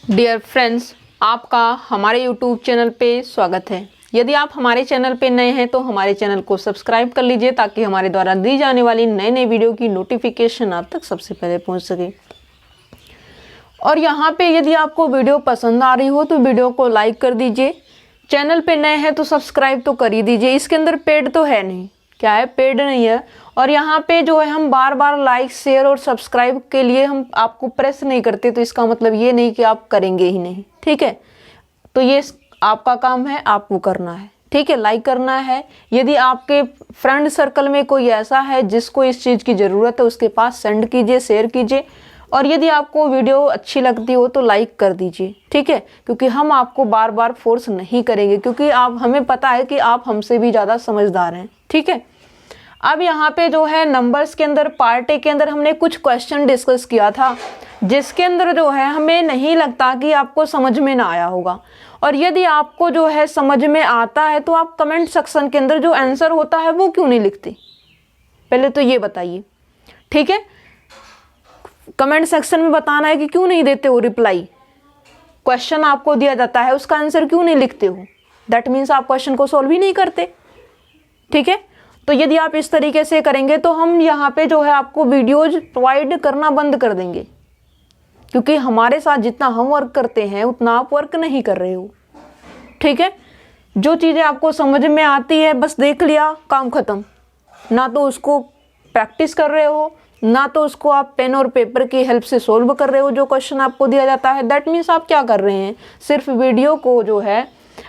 Dear friends, आपका हमारे YouTube channel पे स्वागत है। यदि आप हमारे चैनल पे नए हैं तो हमारे चैनल को सब्सक्राइब कर लीजिए ताकि हमारे द्वारा दी जाने वाली नए नए वीडियो की नोटिफिकेशन आप तक सबसे पहले पहुंच सके। और यहाँ पे यदि आपको वीडियो पसंद आ रही हो तो वीडियो को लाइक कर दीजिए। चैनल पे नए हैं तो सब्सक्राइब तो कर ही दीजिए। इसके अंदर पेड तो है नहीं, क्या है, पेड नहीं है। और यहाँ पे जो है हम बार बार लाइक शेयर और सब्सक्राइब के लिए हम आपको प्रेस नहीं करते, तो इसका मतलब ये नहीं कि आप करेंगे ही नहीं, ठीक है। तो ये आपका काम है, आपको करना है, ठीक है, लाइक करना है। यदि आपके फ्रेंड सर्कल में कोई ऐसा है जिसको इस चीज़ की ज़रूरत है उसके पास सेंड कीजिए, शेयर कीजिए। और यदि आपको वीडियो अच्छी लगती हो तो लाइक कर दीजिए, ठीक है, क्योंकि हम आपको बार बार फोर्स नहीं करेंगे, क्योंकि हमें पता है कि आप हमसे भी ज़्यादा समझदार हैं, ठीक है। अब यहाँ पे जो है नंबर्स के अंदर पार्ट ए के अंदर हमने कुछ क्वेश्चन डिस्कस किया था जिसके अंदर जो है हमें नहीं लगता कि आपको समझ में ना आया होगा। और यदि आपको जो है समझ में आता है तो आप कमेंट सेक्शन के अंदर जो आंसर होता है वो क्यों नहीं लिखते, पहले तो ये बताइए, ठीक है। कमेंट सेक्शन में बताना है कि क्यों नहीं देते हो रिप्लाई। क्वेश्चन आपको दिया जाता है उसका आंसर क्यों नहीं लिखते हो, दैट मीन्स आप क्वेश्चन को सॉल्व ही नहीं करते, ठीक है। तो यदि आप इस तरीके से करेंगे तो हम यहाँ पे जो है आपको वीडियोज प्रोवाइड करना बंद कर देंगे, क्योंकि हमारे साथ जितना हम वर्क करते हैं उतना आप वर्क नहीं कर रहे हो, ठीक है। जो चीज़ें आपको समझ में आती है बस देख लिया, काम खत्म। ना तो उसको प्रैक्टिस कर रहे हो, ना तो उसको आप पेन और पेपर की हेल्प से सोल्व कर रहे हो जो क्वेश्चन आपको दिया जाता है। दैट मीन्स आप क्या कर रहे हैं, सिर्फ वीडियो को जो है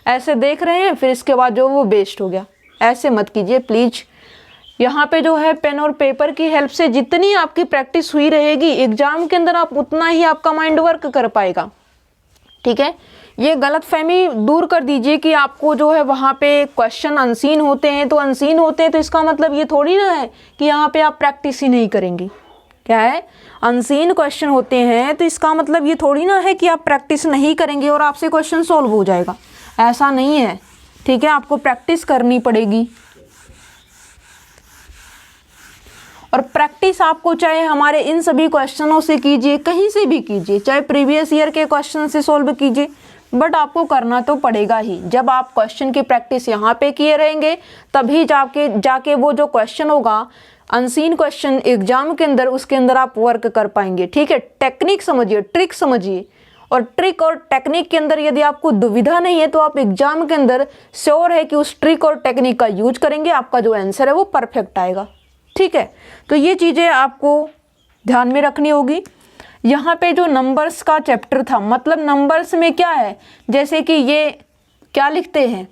ऐसे देख रहे हैं, फिर इसके बाद जो वो वेस्ट हो गया। ऐसे मत कीजिए प्लीज। यहाँ पे जो है पेन और पेपर की हेल्प से जितनी आपकी प्रैक्टिस हुई रहेगी एग्जाम के अंदर आप उतना ही आपका माइंड वर्क कर पाएगा, ठीक है। ये गलतफहमी दूर कर दीजिए कि आपको जो है वहाँ पे क्वेश्चन अनसीन होते हैं तो अनसीन होते हैं, तो इसका मतलब ये थोड़ी ना है कि यहाँ पे आप प्रैक्टिस ही नहीं करेंगे। क्या है, अनसीन क्वेश्चन होते हैं तो इसका मतलब ये थोड़ी ना है कि आप प्रैक्टिस नहीं करेंगे और आपसे क्वेश्चन सॉल्व हो जाएगा, ऐसा नहीं है, ठीक है। आपको प्रैक्टिस करनी पड़ेगी। और प्रैक्टिस आपको चाहे हमारे इन सभी क्वेश्चनों से कीजिए, कहीं से भी कीजिए, चाहे प्रीवियस ईयर के क्वेश्चन से सॉल्व कीजिए, बट आपको करना तो पड़ेगा ही। जब आप क्वेश्चन की प्रैक्टिस यहाँ पे किए रहेंगे तभी जाके वो जो क्वेश्चन होगा अनसीन क्वेश्चन एग्जाम के अंदर, उसके अंदर आप वर्क कर पाएंगे, ठीक है। टेक्निक समझिए, ट्रिक समझिए। और ट्रिक और टेक्निक के अंदर यदि आपको दुविधा नहीं है तो आप एग्जाम के अंदर श्योर है कि उस ट्रिक और टेक्निक का यूज करेंगे, आपका जो आंसर है वो परफेक्ट आएगा, ठीक है। तो ये चीज़ें आपको ध्यान में रखनी होगी। यहाँ पे जो नंबर्स का चैप्टर था, मतलब नंबर्स में क्या है, जैसे कि ये क्या लिखते हैं,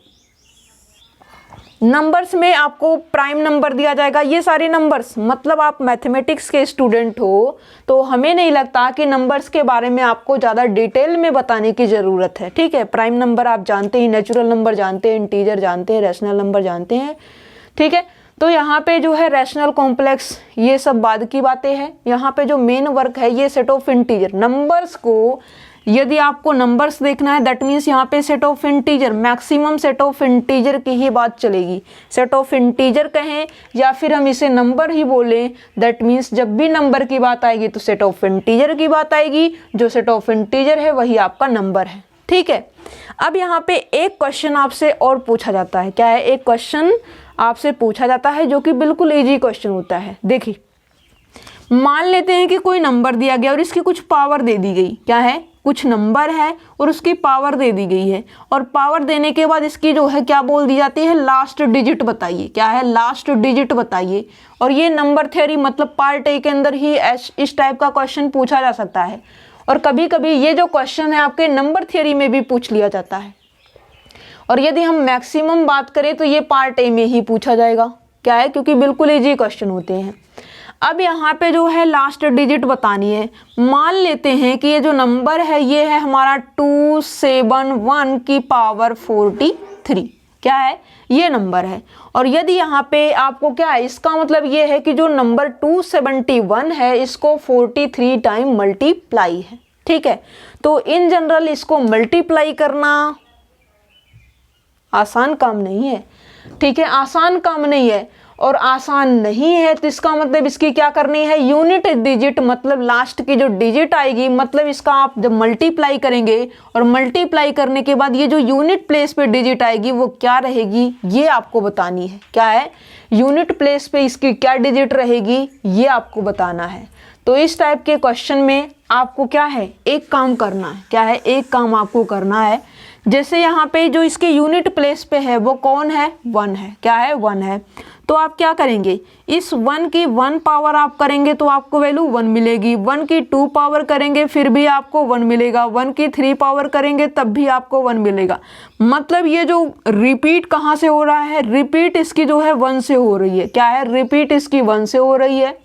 नंबर्स में आपको प्राइम नंबर दिया जाएगा, ये सारे नंबर्स। मतलब आप मैथमेटिक्स के स्टूडेंट हो तो हमें नहीं लगता कि नंबर्स के बारे में आपको ज़्यादा डिटेल में बताने की ज़रूरत है, ठीक है। प्राइम नंबर आप जानते हैं, नेचुरल नंबर जानते हैं, इंटीजर जानते हैं, रैशनल नंबर जानते हैं, ठीक है। तो यहाँ पे जो है रैशनल कॉम्प्लेक्स ये सब बाद की बातें हैं। यहाँ पे जो मेन वर्क है ये सेट ऑफ इंटीजर नंबर्स को, यदि आपको नंबर्स देखना है दैट मीन्स यहाँ पे set of integer, maximum set of integer की ही बात चलेगी। सेट ऑफ इंटीजर कहें या फिर हम इसे नंबर ही बोलें, दैट मीन्स जब भी नंबर की बात आएगी तो सेट ऑफ इंटीजर की बात आएगी। जो सेट ऑफ इंटीजर है वही आपका नंबर है, ठीक है। अब यहाँ पे एक क्वेश्चन आपसे और पूछा जाता है, क्या है, एक क्वेश्चन आपसे पूछा जाता है जो कि बिल्कुल इजी क्वेश्चन होता है। देखिए, मान लेते हैं कि कोई नंबर दिया गया और इसकी कुछ पावर दे दी गई, क्या है, कुछ नंबर है और उसकी पावर दे दी गई है। और पावर देने के बाद इसकी जो है क्या बोल दी जाती है, लास्ट डिजिट बताइए, क्या है, लास्ट डिजिट बताइए। और ये नंबर थ्योरी मतलब पार्ट ए के अंदर ही इस टाइप का क्वेश्चन पूछा जा सकता है। और कभी कभी ये जो क्वेश्चन है आपके नंबर थ्योरी में भी पूछ लिया जाता है। और यदि हम मैक्सिमम बात करें तो ये पार्ट ए में ही पूछा जाएगा, क्या है, क्योंकि बिल्कुल इजी क्वेश्चन होते हैं। अब यहाँ पे जो है लास्ट डिजिट बतानी है। मान लेते हैं कि ये जो नंबर है ये है हमारा 271 की पावर 43, क्या है, ये नंबर है। और यदि यहाँ पे आपको क्या है, इसका मतलब ये है कि जो नंबर 271 है इसको 43 टाइम मल्टीप्लाई है, ठीक है। तो इन जनरल इसको मल्टीप्लाई करना आसान काम नहीं है, ठीक है, आसान काम नहीं है। और आसान नहीं है, तो इसका मतलब इसकी क्या करनी है, यूनिट डिजिट, मतलब लास्ट की जो डिजिट आएगी, मतलब इसका आप जब मल्टीप्लाई करेंगे और मल्टीप्लाई करने के बाद ये जो यूनिट प्लेस पे डिजिट आएगी वो क्या रहेगी, ये आपको बतानी है। क्या है, यूनिट प्लेस पे इसकी क्या डिजिट रहेगी, ये आपको बताना है। तो इस टाइप के क्वेश्चन में आपको क्या है, एक काम करना है। क्या है, एक काम आपको करना है। जैसे यहाँ पे जो इसके यूनिट प्लेस पे है वो कौन है, 1 है। क्या है, 1 है। तो आप क्या करेंगे, इस 1 की 1 पावर आप करेंगे तो आपको वैल्यू 1 मिलेगी। 1 की 2 पावर करेंगे फिर भी आपको 1 मिलेगा। 1 की 3 पावर करेंगे तब भी आपको 1 मिलेगा। मतलब ये जो रिपीट कहाँ से हो रहा है, रिपीट इसकी जो है 1 से हो रही है। क्या है, रिपीट इसकी 1 से हो रही है।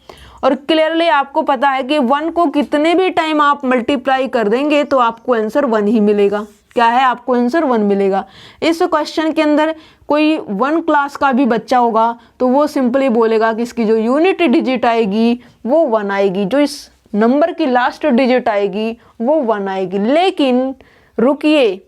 और क्लियरली आपको पता है कि 1 को कितने भी टाइम आप मल्टीप्लाई कर देंगे तो आपको आंसर 1 ही मिलेगा। क्या है, आपको आंसर 1 मिलेगा। इस क्वेश्चन के अंदर कोई 1 क्लास का भी बच्चा होगा तो वो सिंपली बोलेगा कि इसकी जो यूनिट डिजिट आएगी वो 1 आएगी, जो इस नंबर की लास्ट डिजिट आएगी वो 1 आएगी। लेकिन रुकिए,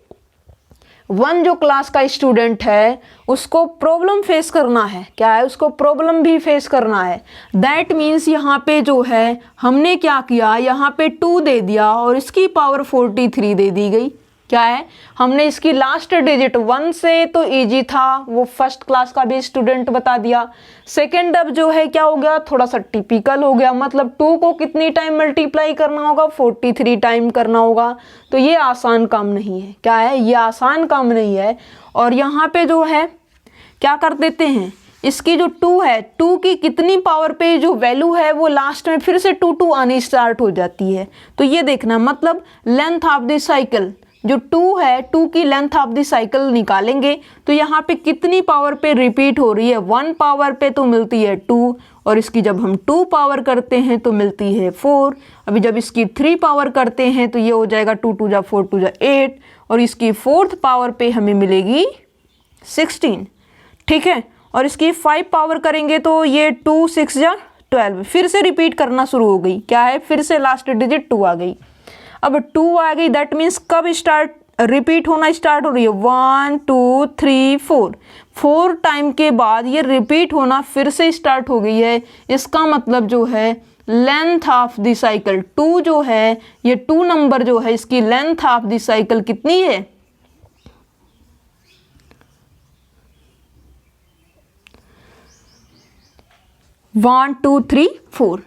1 जो क्लास का स्टूडेंट है उसको प्रॉब्लम फेस करना है। क्या है, उसको प्रॉब्लम भी फेस करना है। दैट मीन्स यहाँ पे जो है हमने क्या किया, यहाँ पे 2 दे दिया और इसकी पावर 43 दे दी गई। क्या है, हमने इसकी लास्ट डिजिट 1 से तो इजी था, वो फर्स्ट क्लास का भी स्टूडेंट बता दिया। सेकेंड अब जो है क्या हो गया, थोड़ा सा टिपिकल हो गया, मतलब 2 को कितनी टाइम मल्टीप्लाई करना होगा, 43 टाइम करना होगा। तो ये आसान काम नहीं है। क्या है, ये आसान काम नहीं है। और यहाँ पे जो है क्या कर देते हैं, इसकी जो 2 है, 2 की कितनी पावर पे जो वैल्यू है वो लास्ट में फिर से 2 आनी स्टार्ट हो जाती है। तो ये देखना, मतलब लेंथ ऑफ द साइकिल जो 2 है, 2 की लेंथ ऑफ द साइकिल निकालेंगे तो यहाँ पे कितनी पावर पे रिपीट हो रही है, 1 पावर पे तो मिलती है 2, और इसकी जब हम 2 पावर करते हैं तो मिलती है 4। अभी जब इसकी 3 पावर करते हैं तो ये हो जाएगा 2 2 जा 4 2 जा 8, और इसकी 4th पावर पे हमें मिलेगी 16। ठीक है, और इसकी 5 पावर करेंगे तो ये 2 6 जा 12, फिर से रिपीट करना शुरू हो गई। क्या है, फिर से लास्ट डिजिट 2 आ गई। अब 2 आ गई, दैट मीन्स कब स्टार्ट रिपीट होना स्टार्ट हो रही है, 1 2 3 4, 4 टाइम के बाद ये रिपीट होना फिर से स्टार्ट हो गई है। इसका मतलब जो है लेंथ ऑफ द साइकिल 2 जो है, ये 2 नंबर जो है इसकी लेंथ ऑफ द साइकिल कितनी है, 1 2 3 4।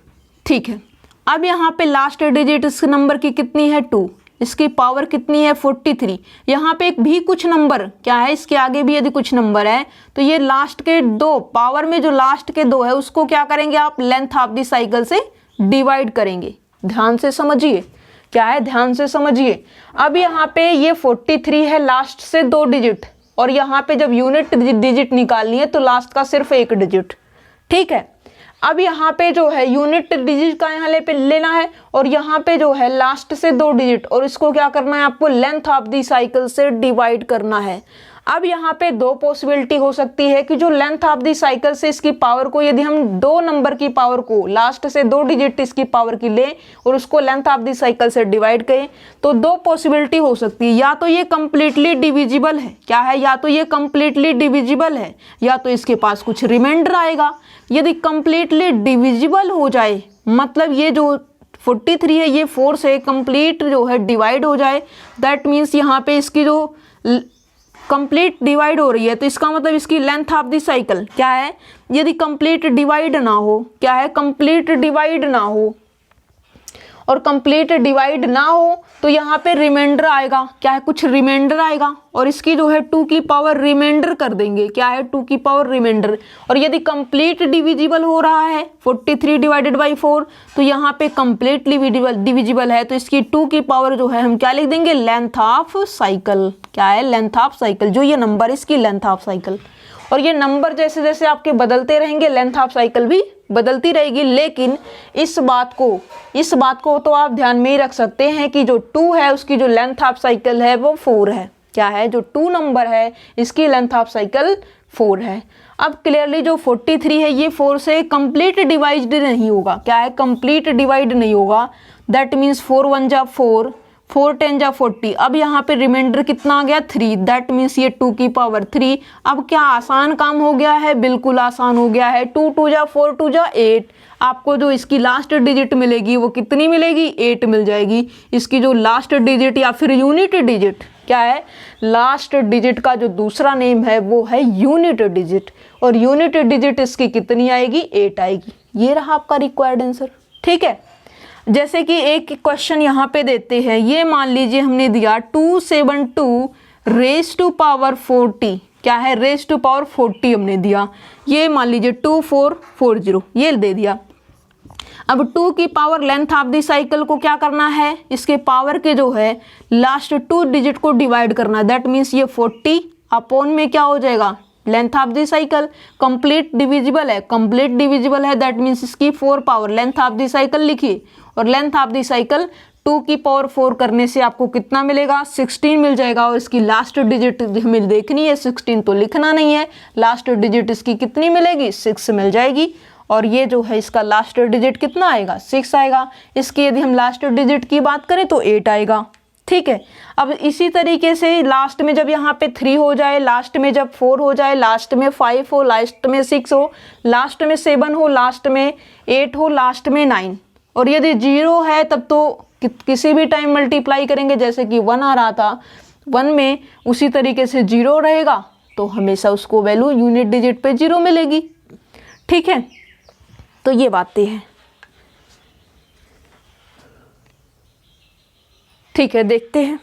ठीक है, अब यहाँ पे लास्ट डिजिट इस नंबर की कितनी है, 2, इसकी पावर कितनी है 43। यहाँ पे एक भी कुछ नंबर क्या है, इसके आगे भी यदि कुछ नंबर है तो ये लास्ट के 2 पावर में जो लास्ट के 2 है उसको क्या करेंगे आप, लेंथ ऑफ द साइकिल से डिवाइड करेंगे। ध्यान से समझिए, क्या है, ध्यान से समझिए। अब यहाँ पे ये 43 है, लास्ट से 2 डिजिट, और यहाँ पे जब यूनिट डिजिट निकालनी है तो लास्ट का सिर्फ 1 डिजिट। ठीक है, अब यहाँ पे जो है यूनिट डिजिट का यहाँ लेना है, और यहाँ पे जो है लास्ट से 2 डिजिट, और इसको क्या करना है आपको, लेंथ ऑफ दी साइकिल से डिवाइड करना है। अब यहाँ पे 2 पॉसिबिलिटी हो सकती है कि जो लेंथ ऑफ दी साइकिल से इसकी पावर को, यदि हम 2 नंबर की पावर को लास्ट से 2 डिजिट इसकी पावर की ले और उसको लेंथ ऑफ दी साइकिल से डिवाइड करें तो 2 पॉसिबिलिटी हो सकती है। या तो ये कंप्लीटली डिविजिबल है, क्या है, या तो ये कंप्लीटली डिविजिबल है, या तो इसके पास कुछ रिमाइंडर आएगा। यदि कंप्लीटली डिविजिबल हो जाए, मतलब ये जो 43 है ये 4 से कंप्लीट जो है डिवाइड हो जाए, दैट मीन्स यहाँ पे इसकी जो कंप्लीट डिवाइड हो रही है तो इसका मतलब इसकी लेंथ ऑफ द साइकिल क्या है, यदि कंप्लीट डिवाइड ना हो, क्या है, कंप्लीट डिवाइड ना हो, और कंप्लीट डिवाइड ना हो तो यहाँ पे रिमाइंडर आएगा। क्या है, कुछ रिमाइंडर आएगा, और इसकी जो है 2 की पावर रिमाइंडर कर देंगे। क्या है, 2 की पावर रिमाइंडर। और यदि कंप्लीट डिविजिबल हो रहा है 43 डिवाइडेड बाई 4 तो यहाँ पे कंप्लीटली डिविजिबल है तो इसकी 2 की पावर जो है हम क्या लिख देंगे, लेंथ ऑफ साइकिल। क्या है, लेंथ ऑफ साइकिल, जो ये नंबर इसकी लेंथ ऑफ साइकिल। और ये नंबर जैसे जैसे आपके बदलते रहेंगे लेंथ ऑफ साइकिल भी बदलती रहेगी। लेकिन इस बात को तो आप ध्यान में ही रख सकते हैं कि जो 2 है उसकी जो लेंथ ऑफ साइकिल है वो 4 है। क्या है, जो 2 नंबर है इसकी लेंथ ऑफ साइकिल 4 है। अब क्लियरली जो 43 है ये 4 से कंप्लीट डिवाइड नहीं होगा। क्या है, कंप्लीट डिवाइड नहीं होगा, दैट मीन्स 4 1 जा 4, 4 10 जा 40। अब यहाँ पे रिमाइंडर कितना आ गया 3, दैट मीन्स ये 2 की पावर 3। अब क्या आसान काम हो गया है? बिल्कुल आसान हो गया है। 2 2 जा 4 2 जा 8। आपको जो इसकी लास्ट डिजिट मिलेगी वो कितनी मिलेगी? 8 मिल जाएगी। इसकी जो लास्ट डिजिट या फिर यूनिट डिजिट क्या है? लास्ट डिजिट का जो दूसरा नेम है वो है यूनिट डिजिट, और यूनिट डिजिट इसकी कितनी आएगी? 8 आएगी। ये रहा आपका रिक्वायर्ड आंसर। ठीक है, जैसे कि एक क्वेश्चन यहाँ पे देते हैं, ये मान लीजिए हमने दिया 272 रेज टू पावर 40। क्या है? रेज टू पावर 40 हमने दिया। ये मान लीजिए 2440 ये दे दिया। अब 2 की power length of the cycle को क्या करना है? इसके पावर के जो है लास्ट 2 डिजिट को डिवाइड करना है। दैट मीन्स ये 40 अपॉन में क्या हो जाएगा? Length of the cycle. Complete divisible है, कंप्लीट डिविजिबल है, दैट मीन्स इसकी 4 power length of the cycle लिखिए, और लेंथ ऑफ द साइकिल 2 की पावर 4 करने से आपको कितना मिलेगा? 16 मिल जाएगा। और इसकी लास्ट डिजिट हमें देखनी है, 16 तो लिखना नहीं है। लास्ट डिजिट इसकी कितनी मिलेगी? 6 मिल जाएगी। और ये जो है इसका लास्ट डिजिट कितना आएगा? 6 आएगा। इसकी यदि हम लास्ट डिजिट की बात करें तो 8 आएगा। ठीक है, अब इसी तरीके से लास्ट में जब यहाँ पे 3 हो जाए, लास्ट में जब 4 हो जाए, लास्ट में 5 हो, लास्ट में 6 हो, लास्ट में 7 हो, लास्ट में 8 हो, लास्ट में 9, और यदि 0 है तब तो किसी भी टाइम मल्टीप्लाई करेंगे। जैसे कि 1 आ रहा था, 1 में उसी तरीके से 0 रहेगा तो हमेशा उसको वैल्यू यूनिट डिजिट पे 0 मिलेगी। ठीक है, तो ये बातें हैं। ठीक है, देखते हैं।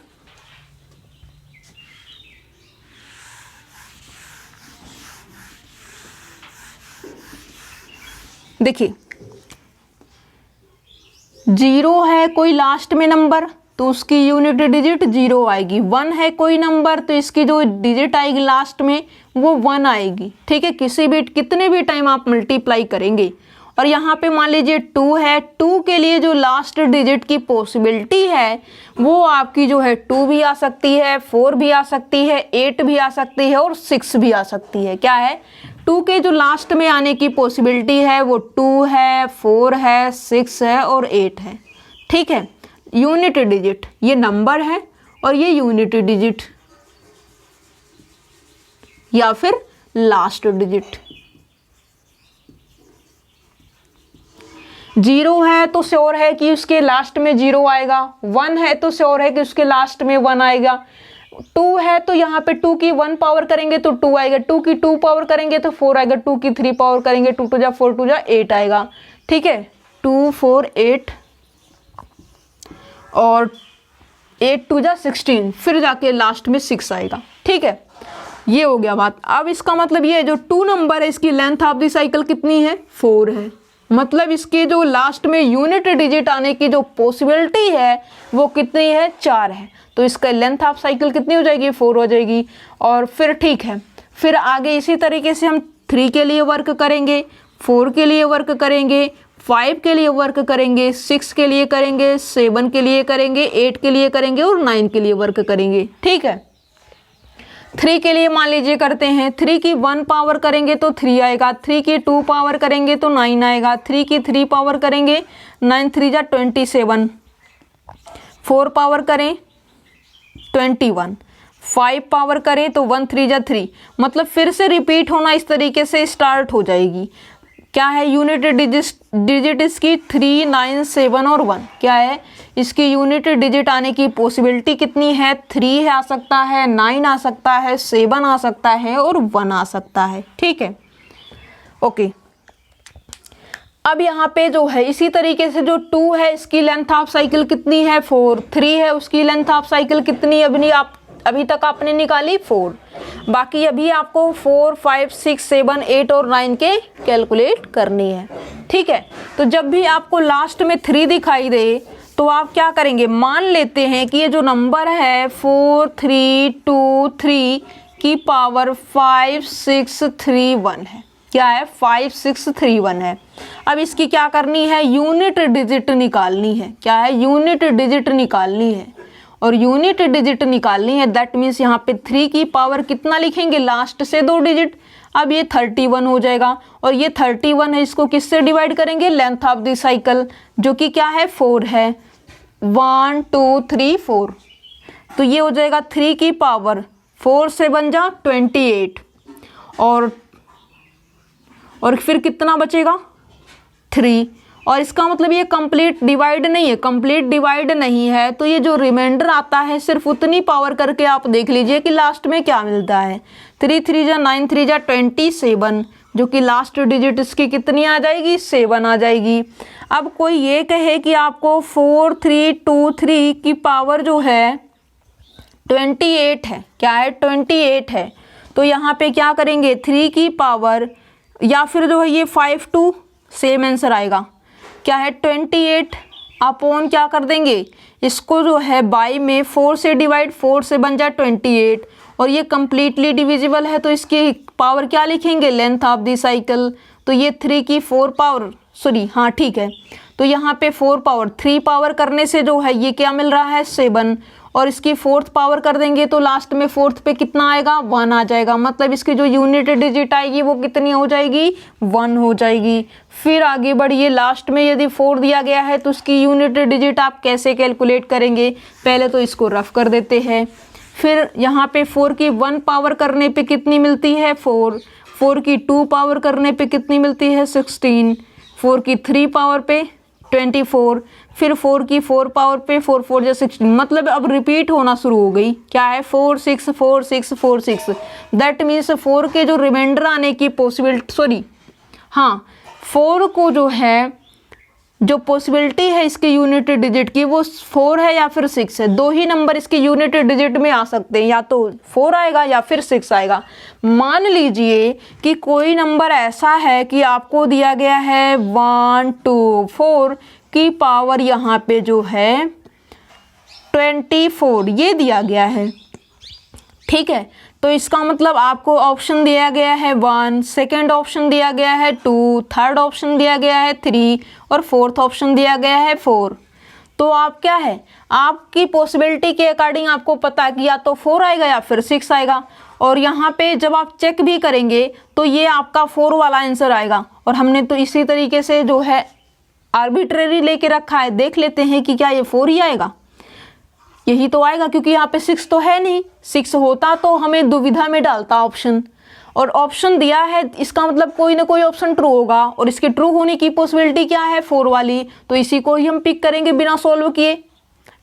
देखिए 0 है कोई लास्ट में नंबर तो उसकी यूनिट डिजिट 0 आएगी। 1 है कोई नंबर तो इसकी जो डिजिट आएगी लास्ट में वो 1 आएगी। ठीक है, किसी भी कितने भी टाइम आप मल्टीप्लाई करेंगे। और यहाँ पे मान लीजिए 2 है, 2 के लिए जो लास्ट डिजिट की पॉसिबिलिटी है वो आपकी जो है 2 भी आ सकती है, 4 भी आ सकती है, 8 भी आ सकती है और 6 भी आ सकती है। क्या है? 2 के जो लास्ट में आने की पॉसिबिलिटी है वो 2 है, 4 है, 6 है और 8 है। ठीक है, यूनिट डिजिट ये नंबर है और ये यूनिट डिजिट या फिर लास्ट डिजिट। 0 है तो श्योर है कि उसके लास्ट में 0 आएगा। 1 है तो श्योर है कि उसके लास्ट में 1 आएगा। 2 है तो यहाँ पे 2 की 1 पावर करेंगे तो 2 आएगा, 2 की 2 पावर करेंगे तो 4 आएगा, 2 की 3 पावर करेंगे 2 2 जा 4 2 जा 8 आएगा। ठीक है, 2 4 8 और 8 2 जा 16, फिर जाके लास्ट में 6 आएगा। ठीक है, ये हो गया बात। अब इसका मतलब ये है जो 2 नंबर है इसकी लेंथ ऑफ द साइकिल कितनी है? 4 है। मतलब इसके जो लास्ट में यूनिट डिजिट आने की जो पॉसिबिलिटी है वो कितनी है? 4 है। तो इसका लेंथ ऑफ साइकिल कितनी हो जाएगी? 4 हो जाएगी। और फिर ठीक है, फिर आगे इसी तरीके से हम 3 के लिए वर्क करेंगे, 4 के लिए वर्क करेंगे, 5 के लिए वर्क करेंगे, 6 के लिए करेंगे, 7 के लिए करेंगे, 8 के लिए करेंगे और 9 के लिए वर्क करेंगे। ठीक है, 3 के लिए मान लीजिए करते हैं, 3 की 1 पावर करेंगे तो 3 आएगा, 3 की 2 पावर करेंगे तो 9 आएगा, 3 की 3 पावर करेंगे 9 3 जा 27, 4 पावर करें 21, 5 पावर करें तो 1 3 जा 3। मतलब फिर से रिपीट होना इस तरीके से स्टार्ट हो जाएगी। क्या है? यूनिट डिजिट इसकी 3 9 7 और 1। क्या है? इसकी यूनिट डिजिट आने की पॉसिबिलिटी कितनी है? 3 आ सकता है, 9 आ सकता है, 7 आ सकता है और 1 आ सकता है। ठीक है, ओके। अब यहाँ पे जो है इसी तरीके से जो 2 है इसकी लेंथ ऑफ साइकिल कितनी है? 4। 3 है उसकी लेंथ ऑफ साइकिल कितनी अभी तक आपने निकाली? 4। बाकी अभी आपको 4 5 6 7 8 और 9 के कैलकुलेट करनी है। ठीक है, तो जब भी आपको लास्ट में 3 दिखाई दे तो आप क्या करेंगे? मान लेते हैं कि ये जो नंबर है 4 3 2 3 की पावर 5 6 3 1 है। क्या है? 5 6 3 1 है। अब इसकी क्या करनी है? यूनिट डिजिट निकालनी है। क्या है? यूनिट डिजिट निकालनी है। और यूनिट डिजिट निकालनी है दैट मीन्स यहाँ पे 3 की पावर कितना लिखेंगे? लास्ट से 2 डिजिट। अब ये 31 हो जाएगा और ये 31 है, इसको किससे डिवाइड करेंगे? लेंथ ऑफ द साइकिल जो कि क्या है? 4 है। 1 2 3 4, तो ये हो जाएगा 3 की पावर 4 से बन जा 28, और फिर कितना बचेगा 3, और इसका मतलब ये कंप्लीट डिवाइड नहीं है, कंप्लीट डिवाइड नहीं है, तो ये जो रिमाइंडर आता है सिर्फ उतनी पावर करके आप देख लीजिए कि लास्ट में क्या मिलता है। 3 3 जा 9 3 जा 27, जो कि लास्ट डिजिट इसकी कितनी आ जाएगी 7 आ जाएगी। अब कोई ये कहे कि आपको 4 3 2 3 की पावर जो है 28 है, क्या है 28 है, तो यहाँ पे क्या करेंगे 3 की पावर, या फिर जो है ये 5 2, सेम आंसर आएगा, क्या है 28 अपॉन क्या कर देंगे इसको जो है बाई में 4 से डिवाइड, 4 से बन जाए 28, और ये कम्प्लीटली डिविजिबल है तो इसकी पावर क्या लिखेंगे लेंथ ऑफ द साइकिल, तो ये 3 की 4 पावर, सॉरी हाँ ठीक है, तो यहाँ पे 4 पावर 3 पावर करने से जो है ये क्या मिल रहा है 7, और इसकी 4th पावर कर देंगे तो लास्ट में 4th पे कितना आएगा 1 आ जाएगा, मतलब इसकी जो यूनिट डिजिट आएगी वो कितनी हो जाएगी 1 हो जाएगी। फिर आगे बढ़िए, लास्ट में यदि 4 दिया गया है तो उसकी यूनिट डिजिट आप कैसे कैलकुलेट करेंगे, पहले तो इसको रफ कर देते हैं। फिर यहाँ पे 4 की 1 पावर करने पे कितनी मिलती है 4, 4 की 2 पावर करने पे कितनी मिलती है 16, 4 की 3 पावर पे 24, फिर 4 की 4 पावर पे 4 4 जा 16, मतलब अब रिपीट होना शुरू हो गई, क्या है 4 6 4 6 4 6, दैट मीन्स 4 के जो रिमाइंडर आने की पॉसिबिलिटी, सॉरी हाँ 4 को जो है जो पॉसिबिलिटी है इसके यूनिट डिजिट की वो 4 है या फिर 6 है, दो ही नंबर इसके यूनिट डिजिट में आ सकते हैं, या तो 4 आएगा या फिर 6 आएगा। मान लीजिए कि कोई नंबर ऐसा है कि आपको दिया गया है 1 2 4 की पावर यहाँ पे जो है 24 ये दिया गया है, ठीक है, तो इसका मतलब आपको ऑप्शन दिया गया है 1, सेकंड ऑप्शन दिया गया है 2, थर्ड ऑप्शन दिया गया है 3 और फोर्थ ऑप्शन दिया गया है 4। तो आप क्या है आपकी पॉसिबिलिटी के अकॉर्डिंग आपको पता है कि या तो 4 आएगा या फिर 6 आएगा, और यहाँ पे जब आप चेक भी करेंगे तो ये आपका 4 वाला आंसर आएगा, और हमने तो इसी तरीके से जो है आर्बिट्रेरी लेके रखा है, देख लेते हैं कि क्या ये 4 ही आएगा, यही तो आएगा क्योंकि यहाँ पे 6 तो है नहीं, 6 होता तो हमें दुविधा में डालता ऑप्शन, और ऑप्शन दिया है इसका मतलब कोई ना कोई ऑप्शन ट्रू होगा, और इसके ट्रू होने की पॉसिबिलिटी क्या है 4 वाली, तो इसी को ही हम पिक करेंगे बिना सॉल्व किए,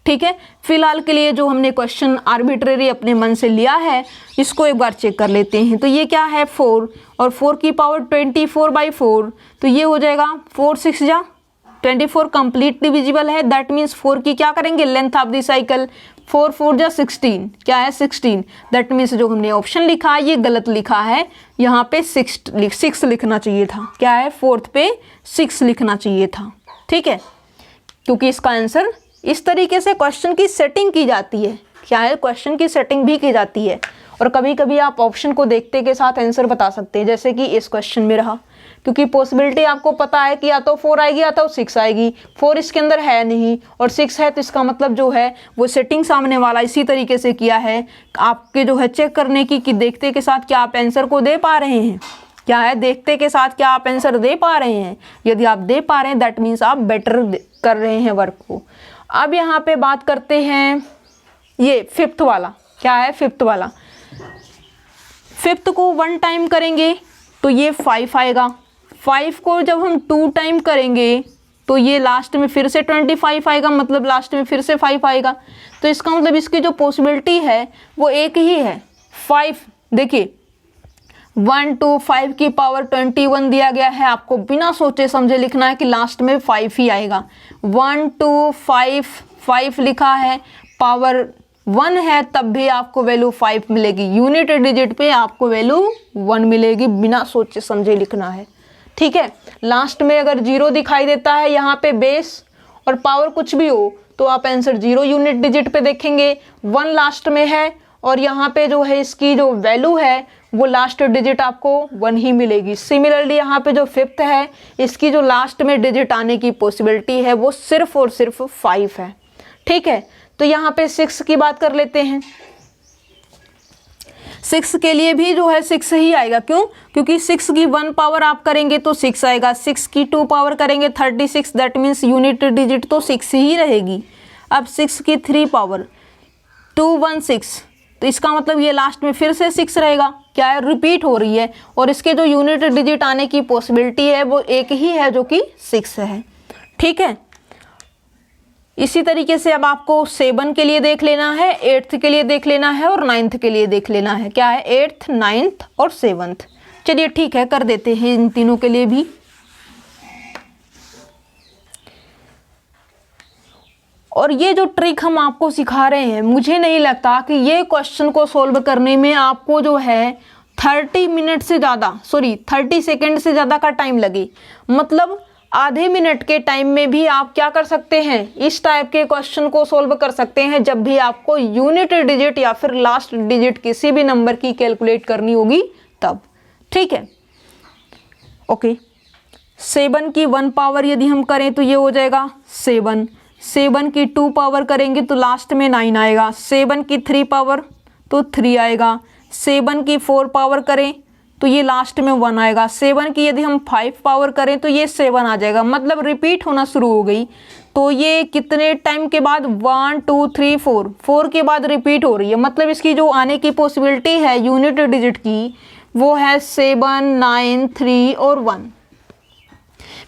ठीक है। फिलहाल के लिए जो हमने क्वेश्चन आर्बिट्रेरी अपने मन से लिया है इसको एक बार चेक कर लेते हैं। तो ये क्या है 4, और 4 की पावर 24/4, तो ये हो जाएगा 4 6 जा 24 कंप्लीट डिविजिबल है, दैट मीन्स 4 की क्या करेंगे लेंथ ऑफ द साइकिल, 4 4 जा 16, क्या है 16, दैट मीन्स जो हमने ऑप्शन लिखा है ये गलत लिखा है, यहाँ पे 6 लिखना चाहिए था, क्या है 4th पे 6 लिखना चाहिए था, ठीक है, क्योंकि इसका आंसर इस तरीके से क्वेश्चन की सेटिंग की जाती है, क्या है क्वेश्चन की सेटिंग भी की जाती है, और कभी कभी आप ऑप्शन को देखते के साथ आंसर बता सकते हैं, जैसे कि इस क्वेश्चन में रहा, क्योंकि पॉसिबिलिटी आपको पता है कि या तो 4 आएगी या तो 6 आएगी, 4 इसके अंदर है नहीं और 6 है, तो इसका मतलब जो है वो सेटिंग सामने वाला इसी तरीके से किया है आपके जो है चेक करने की कि देखते के साथ क्या आप आंसर को दे पा रहे हैं, क्या है देखते के साथ क्या आप आंसर दे पा रहे हैं, यदि आप दे पा रहे हैं दैट मीन्स आप बेटर कर रहे हैं वर्क को। अब यहाँ पे बात करते हैं ये 5th वाला, क्या है 5th वाला, 5th को 1 टाइम करेंगे तो ये 5 आएगा, 5 को जब हम 2 टाइम करेंगे तो ये लास्ट में फिर से 25 आएगा, मतलब लास्ट में फिर से 5 आएगा, तो इसका मतलब इसकी जो पॉसिबिलिटी है वो एक ही है 5। देखिए 1 2 5 की पावर 21 दिया गया है, आपको बिना सोचे समझे लिखना है कि लास्ट में 5 ही आएगा, 1 2 5 5 लिखा है, पावर 1 है तब भी आपको वैल्यू 5 मिलेगी, यूनिट डिजिट पे आपको वैल्यू 1 मिलेगी, बिना सोचे समझे लिखना है, ठीक है। लास्ट में अगर 0 दिखाई देता है यहाँ पे बेस और पावर कुछ भी हो तो आप आंसर 0 यूनिट डिजिट पे देखेंगे, 1 लास्ट में है और यहाँ पे जो है इसकी जो वैल्यू है वो लास्ट डिजिट आपको 1 ही मिलेगी। सिमिलरली यहाँ पे जो 5th है इसकी जो लास्ट में डिजिट आने की पॉसिबिलिटी है वो सिर्फ और सिर्फ 5 है, ठीक है। तो यहाँ पे 6 की बात कर लेते हैं, 6 के लिए भी जो है 6 ही आएगा, क्यों, क्योंकि 6 की 1 पावर आप करेंगे तो 6 आएगा, 6 की 2 पावर करेंगे 36, दैट मीन्स यूनिट डिजिट तो 6 ही रहेगी। अब 6 की 3 पावर 216, तो इसका मतलब ये लास्ट में फिर से 6 रहेगा, क्या है, रिपीट हो रही है। और इसके जो यूनिट डिजिट आने की पॉसिबिलिटी है वो एक ही है जो कि 6 है। ठीक है, इसी तरीके से अब आपको 7 के लिए देख लेना है, 8th के लिए देख लेना है और 9th के लिए देख लेना है। क्या है, 8th 9th और 7th। चलिए ठीक है, कर देते हैं इन तीनों के लिए भी। और ये जो ट्रिक हम आपको सिखा रहे हैं, मुझे नहीं लगता कि ये क्वेश्चन को सॉल्व करने में आपको जो है 30 मिनट से ज़्यादा, सॉरी 30 सेकेंड से ज़्यादा का टाइम लगे। मतलब आधे मिनट के टाइम में भी आप क्या कर सकते हैं, इस टाइप के क्वेश्चन को सॉल्व कर सकते हैं, जब भी आपको यूनिट डिजिट या फिर लास्ट डिजिट किसी भी नंबर की कैलकुलेट करनी होगी तब। ठीक है, ओके। 7 की 1 पावर यदि हम करें तो ये हो जाएगा 7, 7 की 2 पावर करेंगे तो लास्ट में 9 आएगा, 7 की 3 पावर तो 3 आएगा, 7 की 4 पावर करें तो ये लास्ट में 1 आएगा, 7 की यदि हम 5 पावर करें तो ये 7 आ जाएगा। मतलब रिपीट होना शुरू हो गई। तो ये कितने टाइम के बाद, 1 2 3 4 के बाद रिपीट हो रही है। मतलब इसकी जो आने की पॉसिबिलिटी है यूनिट डिजिट की वो है 7 9 3 और 1।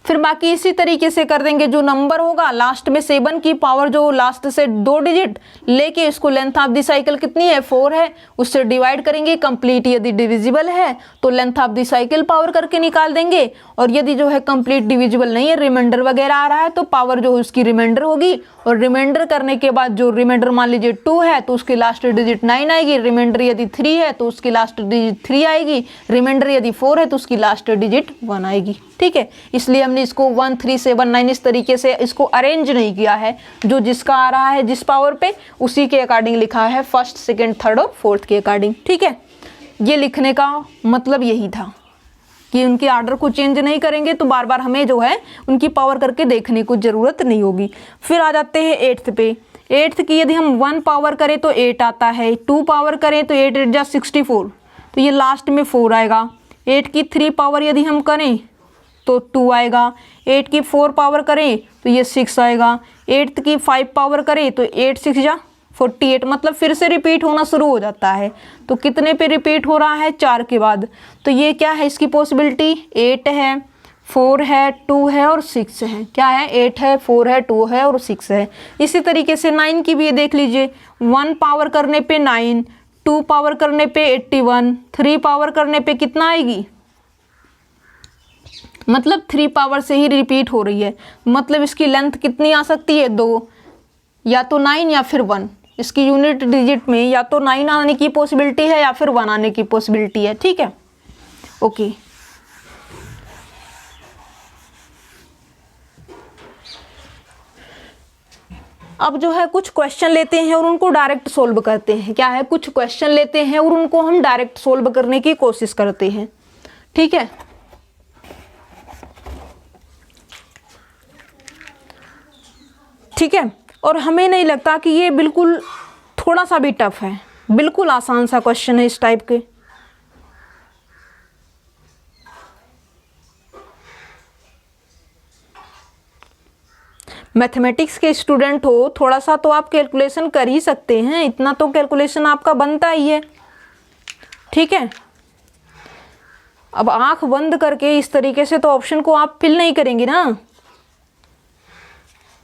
फिर बाकी इसी तरीके से कर देंगे। जो नंबर होगा लास्ट में 7 की पावर जो लास्ट से 2 डिजिट लेके इसको लेंथ ऑफ द साइकिल कितनी है, 4 है, उससे डिवाइड करेंगे। कंप्लीट यदि डिविजिबल है तो length of the cycle power करके निकाल देंगे। और यदि जो है कंप्लीट डिविजिबल नहीं है, रिमाइंडर वगैरह आ रहा है, तो पावर जो उसकी रिमाइंडर होगी। और रिमाइंडर करने के बाद जो रिमाइंडर मान लीजिए 2 है तो उसकी लास्ट डिजिट 9 आएगी। रिमाइंडर यदि 3 है तो उसकी लास्ट डिजिट 3 आएगी। रिमाइंडर यदि 4 है तो उसकी लास्ट डिजिट 1 आएगी। ठीक है, इसलिए हमने इसको 1 3 7 9 इस तरीके से इसको अरेंज नहीं किया है। जो जिसका आ रहा है जिस पावर पे उसी के अकॉर्डिंग लिखा है, फर्स्ट सेकंड थर्ड और फोर्थ के अकॉर्डिंग। ठीक है, ये लिखने का मतलब यही था कि उनके आर्डर को चेंज नहीं करेंगे तो बार बार हमें जो है उनकी पावर करके देखने को ज़रूरत नहीं होगी। फिर आ जाते हैं 8th पे। 8th की यदि हम 1 पावर करें तो 8 आता है, 2 पावर करें तो 8 8 जा 64, तो ये लास्ट में 4 आएगा। 8 की 3 पावर यदि हम करें तो 2 आएगा। 8 की 4 पावर करें तो ये 6 आएगा। 8 की 5 पावर करें तो 8 6 जा 48। मतलब फिर से रिपीट होना शुरू हो जाता है। तो कितने पे रिपीट हो रहा है, 4 के बाद। तो ये क्या है, इसकी पॉसिबिलिटी 8 है, 4 है, 2 है और 6 है। क्या है, 8 है, 4 है, 2 है और 6 है। इसी तरीके से 9 की भी ये देख लीजिए। 1 पावर करने पे 9, 2 पावर करने पे 81, 3 पावर करने पे कितना आएगी, मतलब 3 पावर से ही रिपीट हो रही है। मतलब इसकी लेंथ कितनी आ सकती है, 2, या तो 9 या फिर 1। इसकी यूनिट डिजिट में या तो 9 आने की पॉसिबिलिटी है या फिर 1 आने की पॉसिबिलिटी है। ठीक है, ओके। अब जो है कुछ क्वेश्चन लेते हैं और उनको डायरेक्ट सोल्व करते हैं। क्या है, कुछ क्वेश्चन लेते हैं और उनको हम डायरेक्ट सोल्व करने की कोशिश करते हैं। ठीक है, ठीक है। और हमें नहीं लगता कि ये बिल्कुल थोड़ा सा भी टफ है, बिल्कुल आसान सा क्वेश्चन है इस टाइप के। मैथमेटिक्स के स्टूडेंट हो, थोड़ा सा तो आप कैलकुलेशन कर ही सकते हैं, इतना तो कैलकुलेशन आपका बनता ही है। ठीक है, अब आंख बंद करके इस तरीके से तो ऑप्शन को आप फिल नहीं करेंगे ना,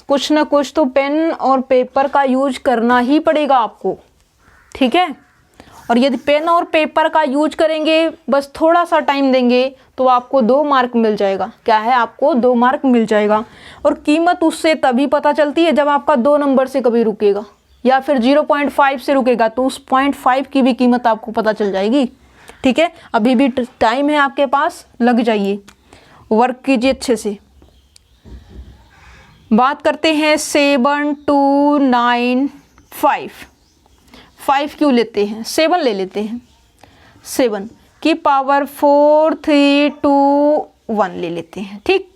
कुछ ना कुछ तो पेन और पेपर का यूज करना ही पड़ेगा आपको। ठीक है, और यदि पेन और पेपर का यूज करेंगे, बस थोड़ा सा टाइम देंगे तो आपको 2 मार्क मिल जाएगा। क्या है, आपको 2 मार्क मिल जाएगा। और कीमत उससे तभी पता चलती है जब आपका 2 नंबर से कभी रुकेगा या फिर 0.5 से रुकेगा, तो उस 0.5 की भी कीमत आपको पता चल जाएगी। ठीक है, अभी भी टाइम है आपके पास, लग जाइए, वर्क कीजिए अच्छे से। बात करते हैं 7 2 9 5 क्यों लेते हैं, 7 ले लेते हैं। 7 की पावर 4 3 2 1 ले लेते हैं। ठीक,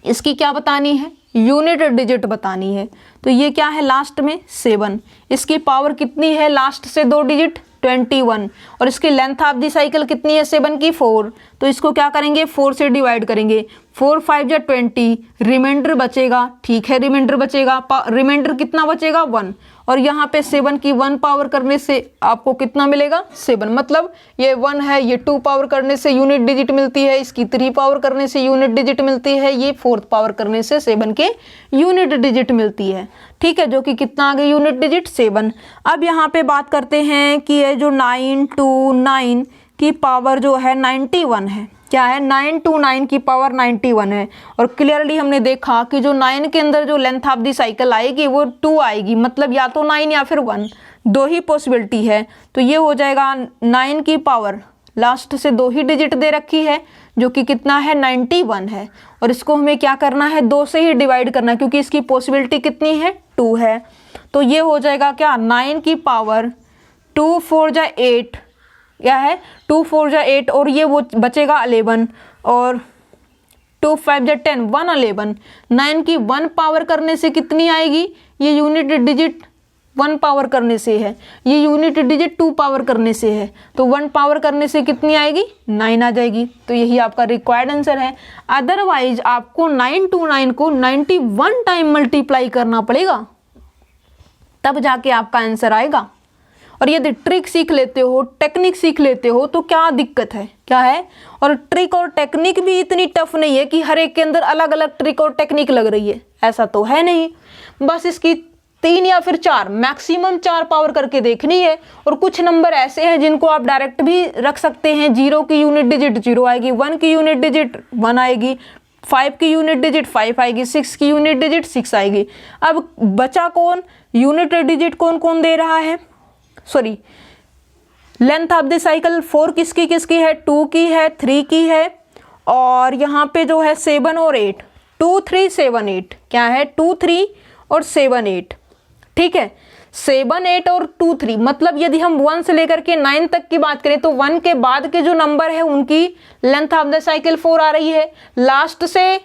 इसकी क्या बतानी है, यूनिट डिजिट बतानी है। तो ये क्या है, लास्ट में 7, इसकी पावर कितनी है, लास्ट से 2 डिजिट 21, और इसकी लेंथ ऑफ दी साइकिल कितनी है 7 की 4। तो इसको क्या करेंगे, 4 से डिवाइड करेंगे। 4 5 जा 20, रिमाइंडर बचेगा, ठीक है रिमाइंडर बचेगा, रिमाइंडर कितना बचेगा 1, और यहाँ पे 7 की 1 पावर करने से आपको कितना मिलेगा 7, मतलब ये 1 है, ये 2 पावर करने से यूनिट डिजिट मिलती है, इसकी 3 पावर करने से यूनिट डिजिट मिलती है, ये 4th पावर करने से 7 के यूनिट डिजिट मिलती है, ठीक है, जो कि कितना आ गया यूनिट डिजिट 7। अब यहाँ पे बात करते हैं कि ये जो 929 की पावर जो है 91 है, क्या है 929 की पावर 91 है, और क्लियरली हमने देखा कि जो 9 के अंदर जो लेंथ ऑफ द साइकिल आएगी वो 2 आएगी, मतलब या तो 9 या फिर 1, दो ही पॉसिबिलिटी है, तो ये हो जाएगा 9 की पावर लास्ट से 2 ही डिजिट दे रखी है जो कि कितना है 91 है, और इसको हमें क्या करना है 2 से ही डिवाइड करना है क्योंकि इसकी पॉसिबिलिटी कितनी है 2 है, तो ये हो जाएगा क्या 9 की पावर 2 4 जा 8, क्या है 2 4 जा 8, और ये वो बचेगा 11, और 2 5 जा 10 111, 9 की 1 पावर करने से कितनी आएगी, ये यूनिट डिजिट 1 पावर करने से है, ये यूनिट डिजिट 2 पावर करने से है, तो 1 पावर करने से कितनी आएगी 9 आ जाएगी, तो यही आपका रिक्वायर्ड आंसर है। अदरवाइज आपको 929 को 91 टाइम मल्टीप्लाई करना पड़ेगा, तब जाके आपका आंसर आएगा। और यदि ट्रिक सीख लेते हो, टेक्निक सीख लेते हो तो क्या दिक्कत है, क्या है, और ट्रिक और टेक्निक भी इतनी टफ नहीं है कि हर एक के अंदर अलग अलग ट्रिक और टेक्निक लग रही है, ऐसा तो है नहीं, बस इसकी 3 या फिर 4 मैक्सिमम 4 पावर करके देखनी है। और कुछ नंबर ऐसे हैं जिनको आप डायरेक्ट भी रख सकते हैं, 0 की यूनिट डिजिट 0 आएगी, 1 की यूनिट डिजिट 1 आएगी, 5 की यूनिट डिजिट 5 आएगी, 6 की यूनिट डिजिट 6 आएगी। अब बचा कौन, यूनिट डिजिट कौन कौन दे रहा है, sorry length of the cycle 4 किसकी किसकी है, 2 की है, 3 की है, और यहाँ पे जो है 7 और 8, 2 3 7 8, क्या है 2 3 और 7 8, ठीक है 7 8 और 2 3, मतलब यदि हम 1 से लेकर के 9 तक की बात करें तो 1 के बाद के जो नंबर है उनकी लेंथ ऑफ द साइकिल 4 आ रही है, लास्ट से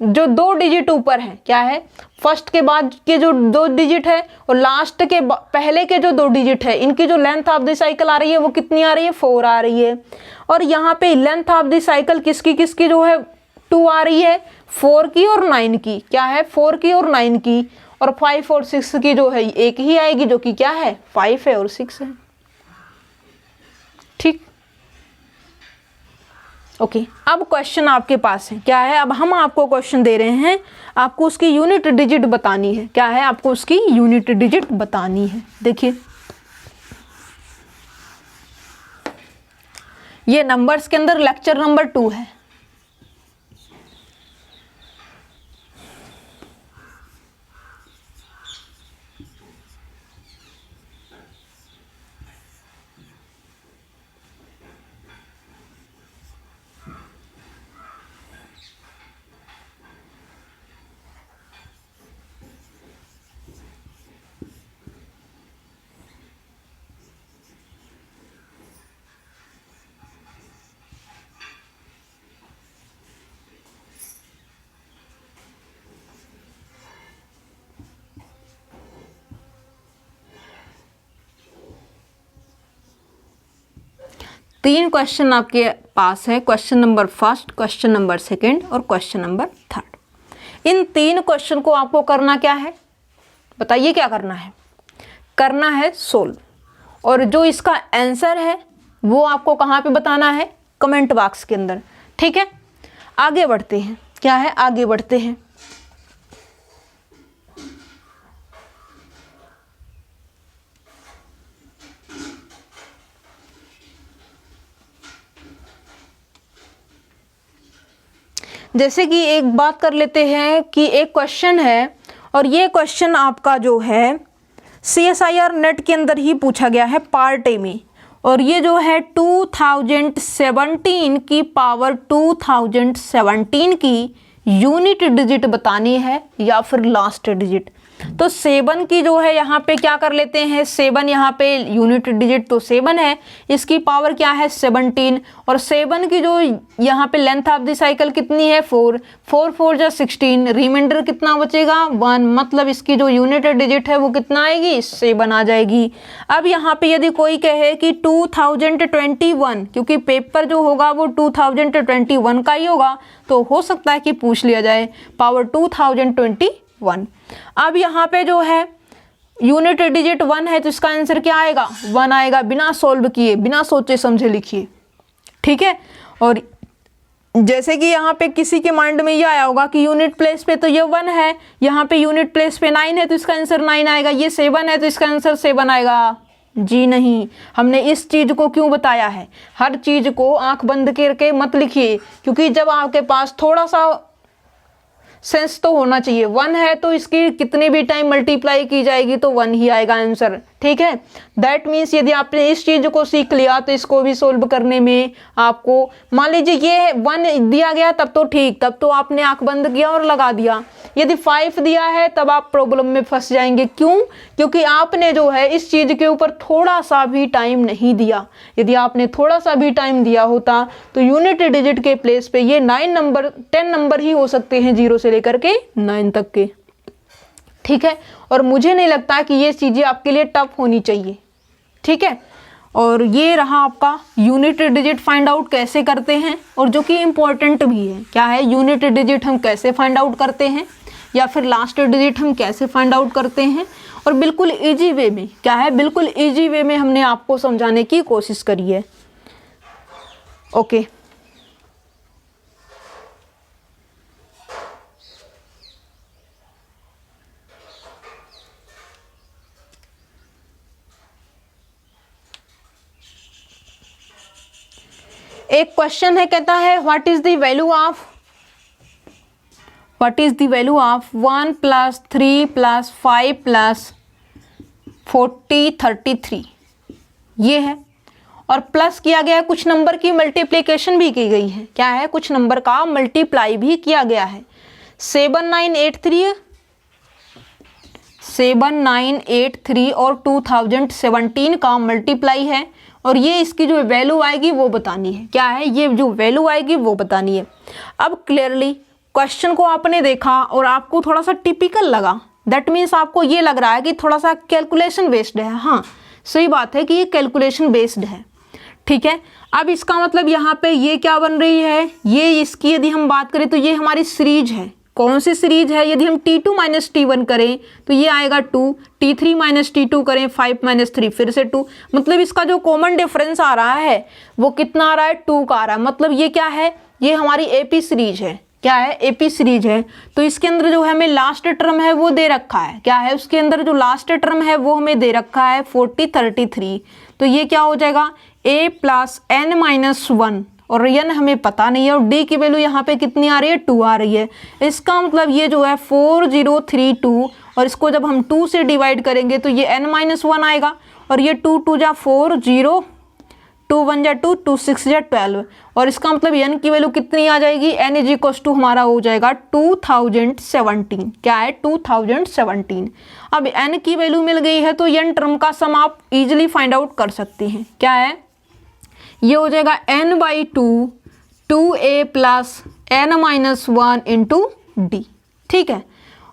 जो 2 डिजिट ऊपर है, क्या है फर्स्ट के बाद के जो 2 डिजिट है और लास्ट के पहले के जो 2 डिजिट है, इनकी जो लेंथ ऑफ द साइकिल आ रही है वो कितनी आ रही है 4 आ रही है। और यहाँ पे लेंथ ऑफ द साइकिल किसकी किसकी जो है 2 आ रही है, 4 की और 9 की, क्या है 4 की और 9 की, और 5 और 6 की जो है एक ही आएगी जो कि क्या है 5 है और 6 है, ठीक ओके। अब क्वेश्चन आपके पास है, क्या है, अब हम आपको क्वेश्चन दे रहे हैं, आपको उसकी यूनिट डिजिट बतानी है, क्या है आपको उसकी यूनिट डिजिट बतानी है। देखिए ये नंबर्स के अंदर लेक्चर नंबर 2 है, तीन क्वेश्चन आपके पास है, क्वेश्चन नंबर 1, क्वेश्चन नंबर 2 और क्वेश्चन नंबर 3। इन 3 क्वेश्चन को आपको करना क्या है, बताइए क्या करना है, करना है सोल्व, और जो इसका आंसर है वो आपको कहाँ पे बताना है, कमेंट बॉक्स के अंदर, ठीक है। आगे बढ़ते हैं, क्या है आगे बढ़ते हैं। जैसे कि एक बात कर लेते हैं कि एक क्वेश्चन है, और ये क्वेश्चन आपका जो है CSIR नेट के अंदर ही पूछा गया है पार्ट ए में, और ये जो है 2017 की पावर 2017 की यूनिट डिजिट बतानी है या फिर लास्ट डिजिट। तो 7 की जो है यहाँ पे क्या कर लेते हैं, 7 यहाँ पे यूनिट डिजिट तो 7 है, इसकी पावर क्या है 17, और 7 की जो यहाँ पे लेंथ ऑफ द साइकिल कितनी है 4, 4 4 जा 16, रिमाइंडर कितना बचेगा 1, मतलब इसकी जो यूनिट डिजिट है वो कितना आएगी 7 आ जाएगी। अब यहाँ पे यदि कोई कहे कि 2021, क्योंकि पेपर जो होगा वो 2021 का ही होगा, तो हो सकता है कि पूछ लिया जाए पावर 2021। अब यहाँ पे जो है यूनिट डिजिट 1 है, तो इसका आंसर क्या आएगा 1 आएगा, बिना सॉल्व किए बिना सोचे समझे लिखिए, ठीक है। और जैसे कि यहाँ पे किसी के माइंड में ये आया होगा कि यूनिट प्लेस पे तो ये 1 है, यहाँ पे यूनिट प्लेस पे 9 है तो इसका आंसर 9 आएगा, ये 7 है तो इसका आंसर 7 आएगा। जी नहीं, हमने इस चीज को क्यों बताया है, हर चीज को आंख बंद करके मत लिखिए, क्योंकि जब आपके पास थोड़ा सा सेंस तो होना चाहिए, 1 है तो इसकी कितनी भी टाइम मल्टीप्लाई की जाएगी तो 1 ही आएगा आंसर, ठीक है। दैट मीन्स यदि आपने इस चीज को सीख लिया तो इसको भी सोल्व करने में आपको, मान लीजिए ये 1 दिया गया तब तो ठीक, तब तो आपने आंख बंद किया और लगा दिया। यदि 5 दिया है तब आप प्रॉब्लम में फंस जाएंगे, क्यों, क्योंकि आपने जो है इस चीज के ऊपर थोड़ा सा भी टाइम नहीं दिया। यदि आपने थोड़ा सा भी टाइम दिया होता तो यूनिट डिजिट के प्लेस पे ये 9 नंबर 10 नंबर ही हो सकते हैं, 0 से लेकर के 9 तक के, ठीक है। और मुझे नहीं लगता कि ये चीजें आपके लिए टफ होनी चाहिए, ठीक है। और ये रहा आपका यूनिट डिजिट फाइंड आउट कैसे करते हैं, और जो कि इम्पोर्टेंट भी है, क्या है यूनिट डिजिट हम कैसे फाइंड आउट करते हैं, या फिर लास्ट डिजिट हम कैसे फाइंड आउट करते हैं, और बिल्कुल इजी वे में, क्या है बिल्कुल इजी वे में हमने आपको समझाने की कोशिश करी है। ओके, एक क्वेश्चन है, कहता है what is the value of 1 + 3 + 5 + 40 33, ये है, और प्लस किया गया है, कुछ नंबर की मल्टीप्लिकेशन भी की गई है, क्या है कुछ नंबर का मल्टीप्लाई भी किया गया है। 7983 और 2017 का मल्टीप्लाई है, और ये इसकी जो वैल्यू आएगी वो बतानी है, क्या है ये जो वैल्यू आएगी वो बतानी है। अब क्लियरली क्वेश्चन को आपने देखा और आपको थोड़ा सा टिपिकल लगा, दैट मीन्स आपको ये लग रहा है कि थोड़ा सा कैलकुलेशन बेस्ड है। हाँ सही बात है कि ये कैलकुलेशन बेस्ड है, ठीक है। अब इसका मतलब यहाँ पे ये क्या बन रही है, ये इसकी यदि हम बात करें तो ये हमारी सीरीज है, कौन सी सीरीज है, यदि हम T2 - T1 करें तो ये आएगा 2, T3 - T2 करें 5 - 3 फिर से 2, मतलब इसका जो कॉमन डिफरेंस आ रहा है वो कितना आ रहा है 2 का आ रहा है, मतलब ये क्या है, ये हमारी AP सीरीज है, क्या है AP सीरीज है। तो इसके अंदर जो है हमें लास्ट टर्म है वो दे रखा है, क्या है उसके अंदर जो लास्ट टर्म है वो हमें दे रखा है 40 33, तो ये क्या हो जाएगा A + n - 1, और n हमें पता नहीं है, और d की वैल्यू यहाँ पे कितनी आ रही है 2 आ रही है। इसका मतलब ये जो है 4032, और इसको जब हम 2 से डिवाइड करेंगे तो ये n - 1 आएगा, और ये 2 2 जा 4 0, 2 1 जा 2, 2 6 जा 12, और इसका मतलब n की वैल्यू कितनी आ जाएगी, n = हमारा हो जाएगा 2017, क्या है 2017। अब n की वैल्यू मिल गई है तो n टर्म का सम आप इजिली फाइंड आउट कर सकते हैं, क्या है ये हो जाएगा n/2 2a + n - 1 × d, ठीक है।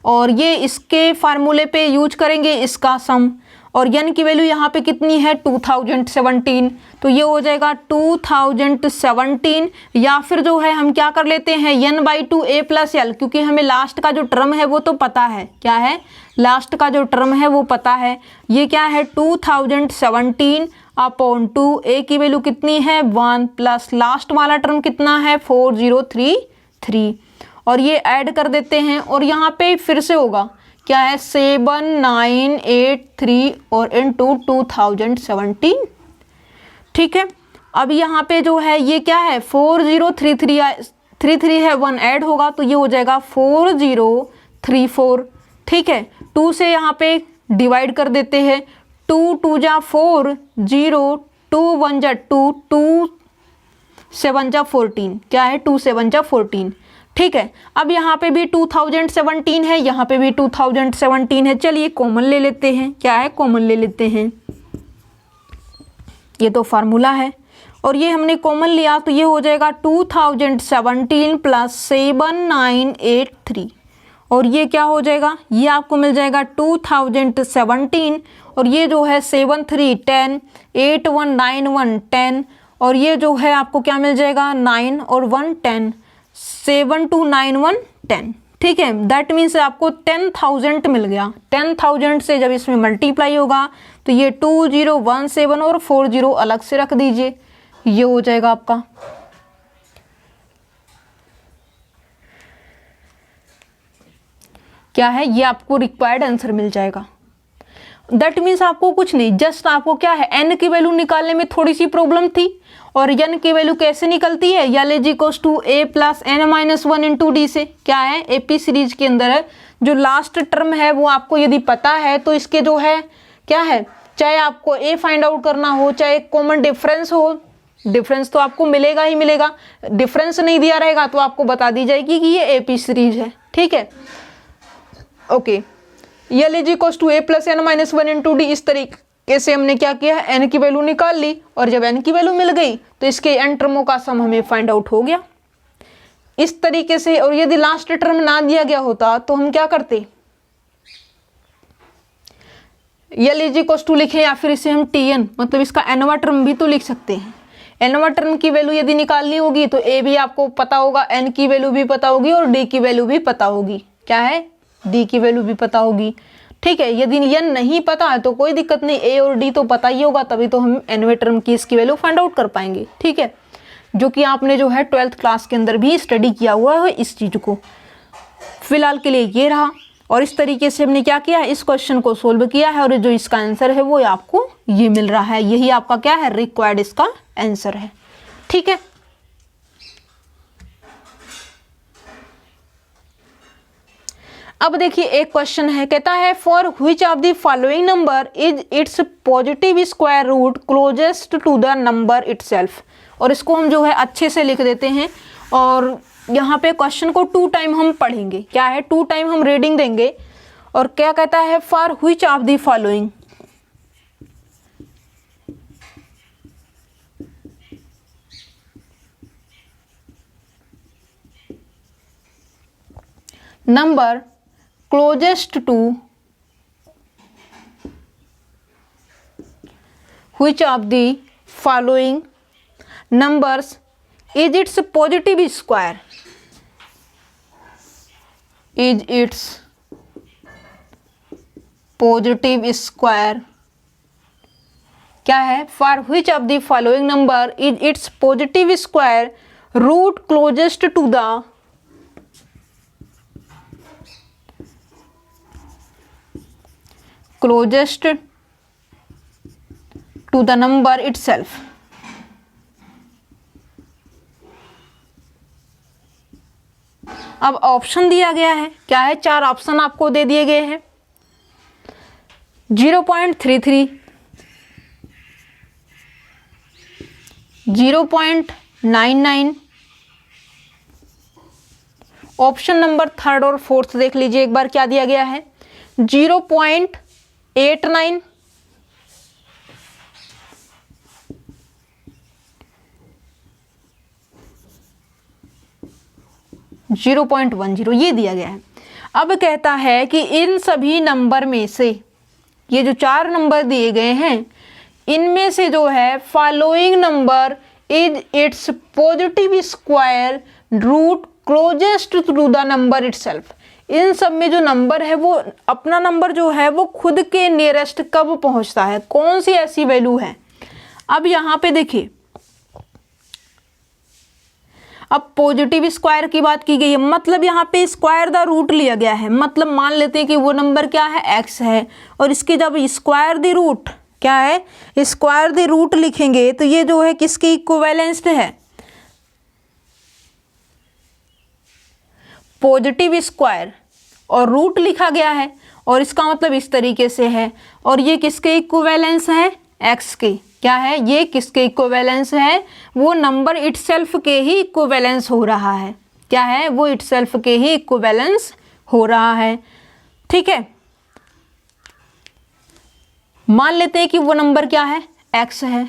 और ये इसके फार्मूले पे यूज करेंगे इसका सम, और n की वैल्यू यहाँ पे कितनी है 2017, तो ये हो जाएगा 2017, या फिर जो है हम क्या कर लेते हैं n/2 a + l, क्योंकि हमें लास्ट का जो टर्म है वो तो पता है, क्या है लास्ट का जो टर्म है वो पता है, ये क्या है 2017 / 2, a की वैल्यू कितनी है 1 प्लस लास्ट वाला टर्म कितना है 4033, और ये ऐड कर देते हैं, और यहाँ पे फिर से होगा क्या है 7983 और × 2017, ठीक है। अब यहाँ पे जो है ये क्या है 4033 है, 1 ऐड होगा तो ये हो जाएगा 4034, ठीक है। 2 से यहाँ पे डिवाइड कर देते हैं, 2 2 जा 4 0, 2 1 जा 2, 2 7 जा 14, क्या है 2 7 जा 14, ठीक है। अब यहाँ पे भी 2017 है, यहाँ पे भी 2017 है। चलिए कॉमन ले लेते हैं। क्या है, कॉमन ले लेते हैं। ये तो फार्मूला है और ये हमने कॉमन लिया तो ये हो जाएगा 2017 प्लस 7983 और ये क्या हो जाएगा, ये आपको मिल जाएगा 2017 और ये जो है 7310 8191 10 और ये जो है आपको क्या मिल जाएगा 9 और 1 10 7291 10। ठीक है, दैट मीन्स आपको 10,000 मिल गया। 10,000 से जब इसमें मल्टीप्लाई होगा तो ये 2017 और 40 अलग से रख दीजिए, ये हो जाएगा आपका। क्या है, ये आपको रिक्वायर्ड आंसर मिल जाएगा। दैट मीन्स आपको कुछ नहीं, जस्ट आपको क्या है n की वैल्यू निकालने में थोड़ी सी प्रॉब्लम थी और n की वैल्यू कैसे निकलती है, L is equals to a plus n minus 1 into D से। क्या है, एपी सीरीज के अंदर है जो लास्ट टर्म है वो आपको यदि पता है तो इसके जो है क्या है, चाहे आपको a फाइंड आउट करना हो चाहे कॉमन डिफरेंस हो, डिफरेंस तो आपको मिलेगा ही मिलेगा। डिफरेंस नहीं दिया रहेगा तो आपको बता दी जाएगी कि ये एपी सीरीज है। ठीक है, okay. L is equals to a plus n minus 1 into D. इस तरीके से हमने क्या किया है, n की वैल्यू निकाल ली और जब n की वैल्यू मिल गई तो इसके n टर्मों का सम हमें फाइंड आउट हो गया इस तरीके से। और यदि लास्ट टर्म ना दिया गया होता तो हम क्या करते, यल इज इक्वल्स टू लिखें या फिर इसे हम tn मतलब इसका nवां टर्म भी तो लिख सकते हैं। nवां टर्म की वैल्यू यदि निकालनी होगी तो a भी आपको पता होगा, n की वैल्यू भी पता होगी और d की वैल्यू भी पता होगी। क्या है, d की वैल्यू भी पता होगी। ठीक है, यदि n नहीं पता है तो कोई दिक्कत नहीं, a और d तो पता ही होगा, तभी तो हम nवें टर्म की इसकी वैल्यू फाइंड आउट कर पाएंगे। ठीक है, जो कि आपने जो है 12th क्लास के अंदर भी स्टडी किया हुआ है इस चीज को। फिलहाल के लिए ये रहा और इस तरीके से हमने क्या किया है, इस क्वेश्चन को सोल्व किया है और जो इसका आंसर है वो आपको ये मिल रहा है। यही आपका क्या है, रिक्वायर्ड इसका आंसर है। ठीक है, अब देखिए एक क्वेश्चन है, कहता है for which of the following number is it's positive square root closest to the number itself. और इसको हम जो है अच्छे से लिख देते हैं और यहाँ पे क्वेश्चन को 2 टाइम हम पढ़ेंगे। क्या है, 2 टाइम हम रीडिंग देंगे। और क्या कहता है, for which of the following number closest to which of the following numbers is its positive square, is its positive square। क्या है, for which of the following number is its positive square root closest to the closest to the number itself। अब option दिया गया है, क्या है, 4 option आपको दे दिए गए हैं। 0.33, 0.99, ऑप्शन नंबर 3rd और 4th देख लीजिए एक बार क्या दिया गया है, 0.89, 0.10 ये दिया गया है। अब कहता है कि इन सभी नंबर में से, ये जो 4 नंबर दिए गए हैं इनमें से जो है following number is it's positive square root closest to the number itself. इन सब में जो नंबर है वो अपना नंबर जो है वो खुद के नियरेस्ट कब पहुंचता है, कौन सी ऐसी वैल्यू है। अब यहाँ पे देखिए, अब पॉजिटिव स्क्वायर की बात की गई है, मतलब यहाँ पे स्क्वायर द रूट लिया गया है। मतलब मान लेते हैं कि वो नंबर क्या है, x है, और इसके जब स्क्वायर द रूट क्या है, स्क्वायर द रूट लिखेंगे तो ये जो है किसके इक्विवेलेंट है, पॉजिटिव स्क्वायर और रूट लिखा गया है और इसका मतलब इस तरीके से है। और ये किसके इक्विवेलेंस है, x के। क्या है, ये किसके इक्विवेलेंस है, वो नंबर इटसेल्फ के ही इक्विवेलेंस हो रहा है। क्या है, वो इटसेल्फ के ही इक्विवेलेंस हो रहा है। ठीक है, मान लेते हैं कि वो नंबर क्या है, x है,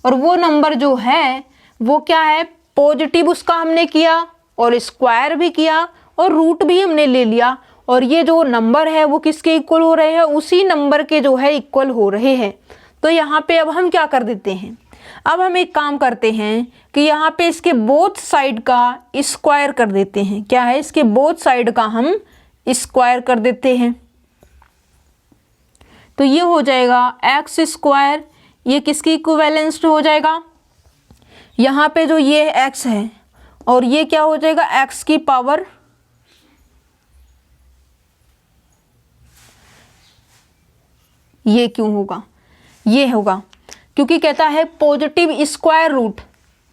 और वो नंबर जो है वो क्या है, पॉजिटिव उसका हमने किया और स्क्वायर भी किया और रूट भी हमने ले लिया, और ये जो नंबर है वो किसके इक्वल हो रहे हैं, उसी नंबर के जो है इक्वल हो रहे हैं। तो यहाँ पे अब हम क्या कर देते हैं, अब हम एक काम करते हैं कि यहाँ पे इसके बोथ साइड का स्क्वायर कर देते हैं। क्या है, इसके बोथ साइड का हम स्क्वायर कर देते हैं। तो ये हो जाएगा एक्स स्क्वायर, ये किसकी इक्विवेलेंस हो जाएगा, यहाँ पे जो ये x है और ये क्या हो जाएगा, x की पावर ये क्यों होगा, ये होगा क्योंकि कहता है पॉजिटिव स्क्वायर रूट,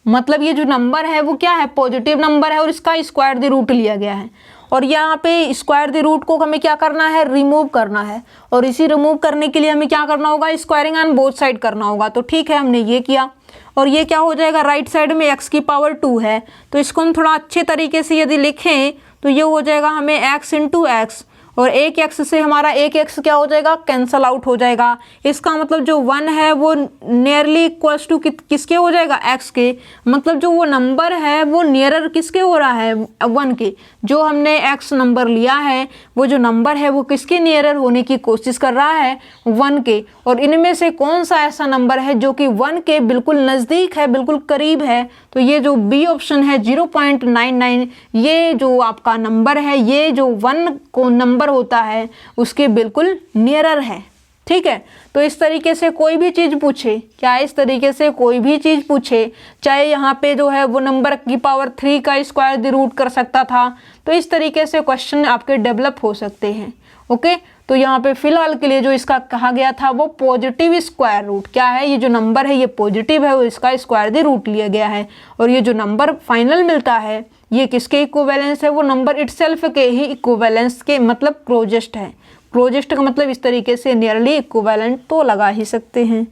मतलब ये जो नंबर है वो क्या है, पॉजिटिव नंबर है और इसका स्क्वायर द रूट लिया गया है, और यहाँ पे स्क्वायर द रूट को हमें क्या करना है, रिमूव करना है, और इसी रिमूव करने के लिए हमें क्या करना होगा, स्क्वायरिंग ऑन बोथ साइड करना होगा। तो ठीक है, हमने ये किया, और ये क्या हो जाएगा, राइट साइड में x की पावर 2 है, तो इसको हम थोड़ा अच्छे तरीके से यदि लिखें तो ये हो जाएगा हमें x इंटू एक्स, और एक x से हमारा एक x क्या हो जाएगा, कैंसल आउट हो जाएगा। इसका मतलब जो 1 है वो नियरली इक्वल्स टू किसके हो जाएगा, x के, मतलब जो वो नंबर है वो नियरर किसके हो रहा है, 1 के। जो हमने x नंबर लिया है वो जो नंबर है वो किसके नियरर होने की कोशिश कर रहा है, 1 के। और इनमें से कौन सा ऐसा नंबर है जो कि 1 के बिल्कुल नज़दीक है, बिल्कुल करीब है, तो ये जो बी ऑप्शन है 0.99, ये जो आपका नंबर है, ये जो 1 को नंबर होता है उसके बिल्कुल नियरर है। ठीक है, तो इस तरीके से कोई भी चीज़ पूछे, क्या इस तरीके से कोई भी चीज़ पूछे, चाहे यहाँ पे जो है वो नंबर की पावर 3 का स्क्वायर द रूट कर सकता था, तो इस तरीके से क्वेश्चन आपके डेवलप हो सकते हैं। ओके, तो यहाँ पे फिलहाल के लिए जो इसका कहा गया था वो पॉजिटिव स्क्वायर रूट, क्या है, ये जो नंबर है ये पॉजिटिव है और इसका स्क्वायर द रूट लिया गया है, और ये जो नंबर फाइनल मिलता है ये किसके इक्विवेलेंस है, वो नंबर इटसेल्फ के ही इक्विवेलेंस के, मतलब क्लोजेस्ट है। क्लोजेस्ट का मतलब इस तरीके से नियरली इक्विवेलेंट तो लगा ही सकते हैं।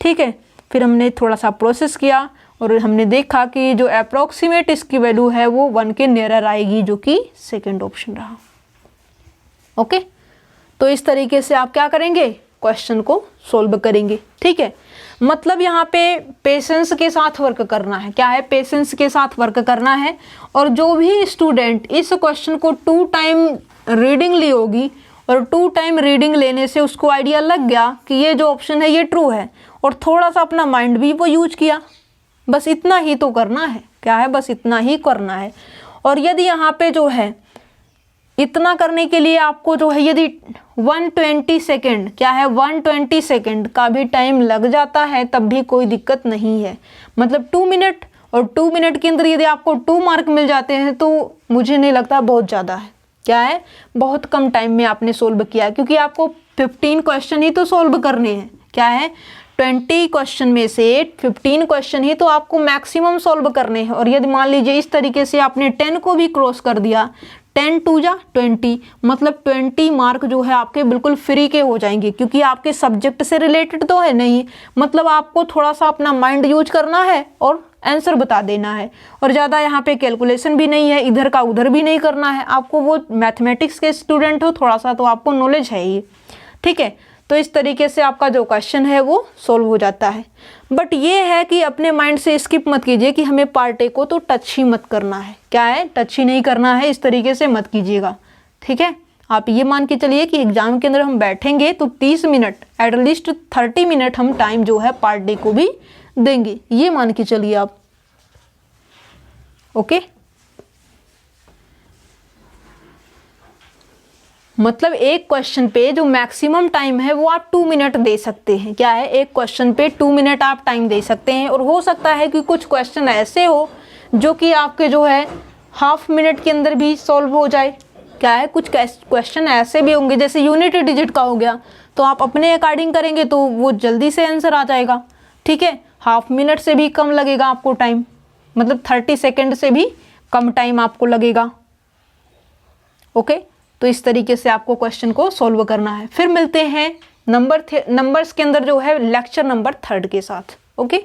ठीक है, फिर हमने थोड़ा सा प्रोसेस किया और हमने देखा कि जो अप्रॉक्सीमेट इसकी वैल्यू है वो 1 के नियरर आएगी, जो कि सेकेंड ऑप्शन रहा। ओके, तो इस तरीके से आप क्या करेंगे, क्वेश्चन को सोल्व करेंगे। ठीक है, मतलब यहाँ पे पेशेंस के साथ वर्क करना है, क्या है, पेशेंस के साथ वर्क करना है, और जो भी स्टूडेंट इस क्वेश्चन को 2 टाइम रीडिंग ली होगी और 2 टाइम रीडिंग लेने से उसको आइडिया लग गया कि ये जो ऑप्शन है ये ट्रू है, और थोड़ा सा अपना माइंड भी वो यूज किया, बस इतना ही तो करना है, क्या है, बस इतना ही करना है। और यदि यहाँ पे जो है इतना करने के लिए आपको जो है यदि 120 सेकेंड, क्या है, 120 सेकेंड का भी टाइम लग जाता है तब भी कोई दिक्कत नहीं है, मतलब 2 मिनट, और 2 मिनट के अंदर यदि आपको 2 मार्क मिल जाते हैं तो मुझे नहीं लगता बहुत ज़्यादा है, क्या है, बहुत कम टाइम में आपने सोल्व किया, क्योंकि आपको 15 क्वेश्चन ही तो सोल्व करने हैं, क्या है, 20 क्वेश्चन में से 15 क्वेश्चन ही तो आपको मैक्सिमम सोल्व करने हैं। और यदि मान लीजिए इस तरीके से आपने 10 को भी क्रॉस कर दिया, 10 2 जा 20, मतलब 20 मार्क जो है आपके बिल्कुल फ्री के हो जाएंगे, क्योंकि आपके सब्जेक्ट से रिलेटेड तो है नहीं, मतलब आपको थोड़ा सा अपना माइंड यूज करना है और आंसर बता देना है, और ज़्यादा यहाँ पे कैलकुलेशन भी नहीं है, इधर का उधर भी नहीं करना है आपको। वो मैथमेटिक्स के स्टूडेंट हो थोड़ा सा तो आपको नॉलेज है ही। ठीक है, तो इस तरीके से आपका जो क्वेश्चन है वो सॉल्व हो जाता है। बट ये है कि अपने माइंड से स्किप मत कीजिए कि हमें पार्ट ए को तो टच ही मत करना है, क्या है, टच ही नहीं करना है, इस तरीके से मत कीजिएगा। ठीक है, आप ये मान के चलिए कि एग्जाम के अंदर हम बैठेंगे तो 30 मिनट, एटलीस्ट 30 मिनट हम टाइम जो है पार्ट ए को भी देंगे, ये मान के चलिए आप। ओके, मतलब एक क्वेश्चन पे जो मैक्सिमम टाइम है वो आप 2 मिनट दे सकते हैं, क्या है, एक क्वेश्चन पे 2 मिनट आप टाइम दे सकते हैं। और हो सकता है कि कुछ क्वेश्चन ऐसे हो जो कि आपके जो है हाफ मिनट के अंदर भी सॉल्व हो जाए, क्या है, कुछ क्वेश्चन ऐसे भी होंगे जैसे यूनिट डिजिट का हो गया, तो आप अपने अकॉर्डिंग करेंगे तो वो जल्दी से आंसर आ जाएगा। ठीक है, हाफ मिनट से भी कम लगेगा आपको टाइम, मतलब 30 सेकेंड से भी कम टाइम आपको लगेगा। ओके, तो इस तरीके से आपको क्वेश्चन को सॉल्व करना है। फिर मिलते हैं नंबर्स के अंदर जो है लेक्चर नंबर 3 के साथ। ओके।